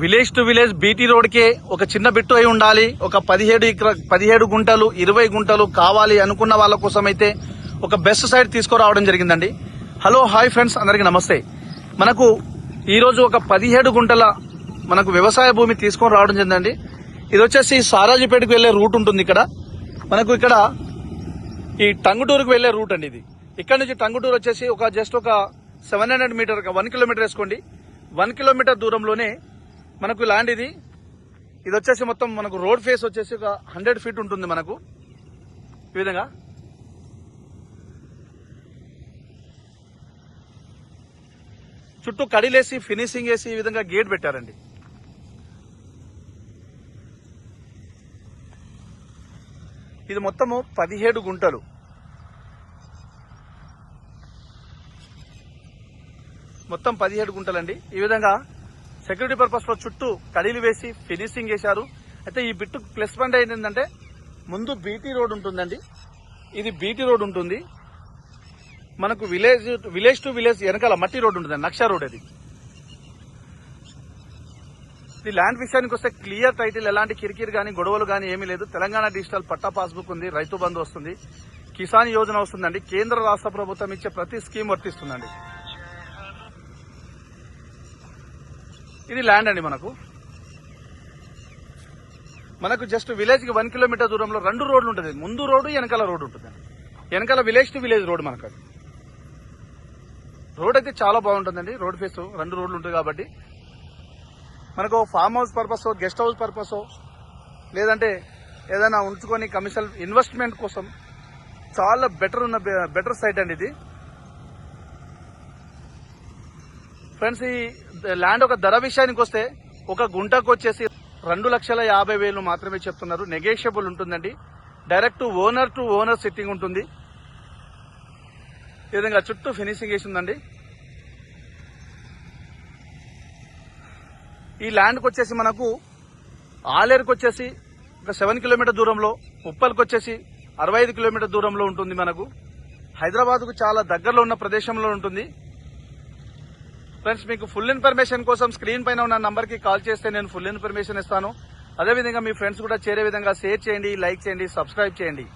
Village to village BT రోడ్కే ఒక చిన్న bit అయి ఉండాలి. ఒక 17 గుంటలు 20 గుంటలు కావాలి అనుకున్న వాళ్ళ కోసం అయితే ఒక బెస్ట్ సైట్ తీసుకురావడం జరిగిందండి. హలో హాయ్ ఫ్రెండ్స్, అందరికీ నమస్తే. మనకు ఈ రోజు ఒక 17 గుంటల మనకు వ్యవసాయ భూమి తీసుకొని రావడం జరిగిందండి. ఇది వచ్చేసి సారాజీపేటకు వెళ్లే రూట్ ఉంటుంది. మనకు ఇక్కడ ఈ టంగుటూరుకు వెళ్లే రూట్ అండి. ఇది ఇక్కడ నుంచి టంగుటూరు వచ్చేసి జస్ట్ ఒక 700 మీటర్ 1 కిలోమీటర్ వేసుకోండి. 1 కిలోమీటర్ దూరంలోనే మనకు ల్యాండ్ ఇది వచ్చేసి మొత్తం మనకు రోడ్ ఫేస్ వచ్చేసి ఒక 100 ఫీట్ ఉంటుంది. మనకు ఈ విధంగా చుట్టూ కడిలేసి ఫినిషింగ్ వేసి ఈ విధంగా గేట్ పెట్టారండి. ఇది మొత్తము 17 గుంటలు. మొత్తం 17 గుంటలండి. ఈ విధంగా సెక్యూరిటీ పర్పస్ లో చుట్టూ కడీలు వేసి ఫినిషింగ్ చేశారు. అయితే ఈ బిట్టు ప్లస్ పాయింట్ ఏంటంటే ముందు బీటీ రోడ్ ఉంటుందండి. ఇది బీటీ రోడ్ ఉంటుంది. మనకు విలేజ్ టు విలేజ్ వెనకాల మట్టి రోడ్ ఉంటుంది, నక్షా రోడ్. అది ఈ ల్యాండ్ విషయానికి వస్తే క్లియర్ టైటిల్, ఎలాంటి కిరికిరి గానీ గొడవలు గానీ ఏమీ లేదు. తెలంగాణ డిజిటల్ పట్టా పాస్బుక్ ఉంది, రైతు బంధు వస్తుంది, కిసాన్ యోజన వస్తుందండి. కేంద్ర రాష్ట్ర ప్రభుత్వం ఇచ్చే ప్రతి స్కీమ్ వర్తిస్తుందండి. ఇది ల్యాండ్ అండి. మనకు జస్ట్ విలేజ్ కి 1 కిలోమీటర్ దూరంలో 2 రోడ్లు ఉంటుంది. ముందు రోడ్డు, వెనకాల రోడ్డు ఉంటుంది. వెనకాల విలేజ్ టు విలేజ్ రోడ్. మనకు అది రోడ్ అయితే చాలా బాగుంటుందండి. రోడ్ ఫేస్ 2 రోడ్లు ఉంటుంది కాబట్టి మనకు farm house purpose, guest house purpose, లేదంటే ఏదైనా ఉంచుకొని కమర్షియల్ ఇన్వెస్ట్మెంట్ కోసం చాలా బెటర్ సైట్ అండి ఇది. ఫ్రెండ్స్, ఈ ల్యాండ్ ఒక ధర విషయానికి వస్తే ఒక గుంటకు వచ్చేసి 2,50,000 మాత్రమే చెప్తున్నారు. నెగోషియబుల్ ఉంటుందండి. Direct owner to owner sitting ఉంటుంది. ఈ విధంగా చుట్టూ ఫినిషింగ్ వేసిందండి. ఈ ల్యాండ్కి వచ్చేసి మనకు ఆలేరుకు వచ్చేసి ఒక 7 కిలోమీటర్ దూరంలో, ఉప్పల్కి వచ్చేసి 65 కిలోమీటర్ దూరంలో ఉంటుంది. మనకు హైదరాబాద్కు చాలా దగ్గరలో ఉన్న ప్రదేశంలో ఉంటుంది. ఫ్రెండ్స్, మీకు ఫుల్ ఇన్ఫర్మేషన్ కోసం స్క్రీన్ పైన ఉన్న నంబర్ కి కాల్ చేస్తే నేను ఫుల్ ఇన్ఫర్మేషన్ ఇస్తాను. అదేవిధంగా మీ ఫ్రెండ్స్ కూడా చేరే విధంగా షేర్ చేయండి, లైక్ చేయండి, సబ్స్క్రైబ్ చేయండి.